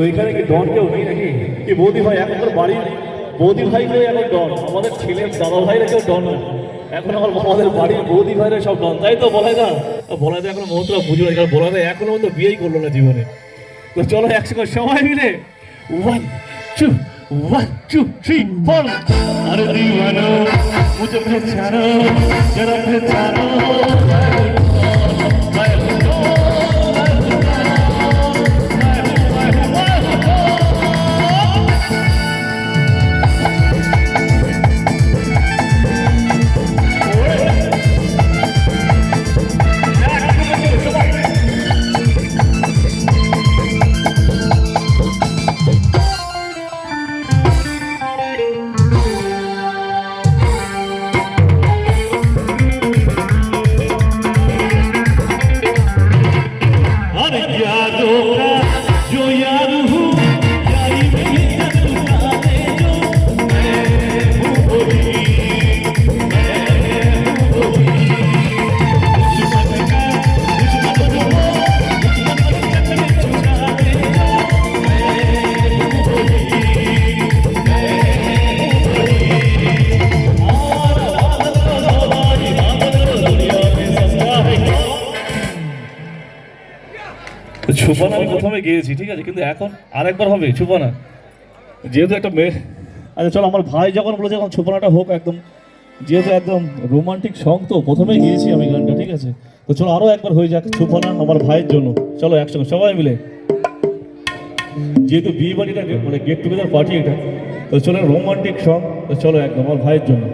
এখানে কি ডন কেউ নেই নাকি? কি বৌদি ভাই এখন তোর বাড়ির বৌদি ভাইগুলো এখন ডন, আমাদের ছেলের দাদা ভাইরা কেউ ডন না, এখন আমাদের বাড়ির বৌদি ভাইরা সব ডন, তাই তো বলাই না? বলাই দা এখন মহত্রা বুঝলো না, কারণ বলাই দা এখনো মতো বিয়েই করলো না জীবনে। তো চলো একসঙ্গে সবাই মিলে 1 2 1 2 3 4। अरे दीवानो मुझे पहचानो जरा पहचानो ছুপানা আমি প্রথমে গিয়েছি, ঠিক আছে, কিন্তু এখন আরেকবার হবে ছুপানা, যেহেতু একটা মেয়ে। আচ্ছা চলো, আমার ভাই যখন বলেছে এখন ছুপানাটা হোক একদম, যেহেতু একদম রোমান্টিক সং, তো প্রথমেই গিয়েছি আমি গানটা, ঠিক আছে। তো চলো আরও একবার হয়ে যাক ছুপানা আমার ভাইয়ের জন্য। চলো একসঙ্গে সবাই মিলে, যেহেতু বিয়ে বাড়িটা মানে গেট টুগেদার পার্টি এটা, তো চলো রোমান্টিক সং, তো চলো একদম আমার ভাইয়ের জন্য।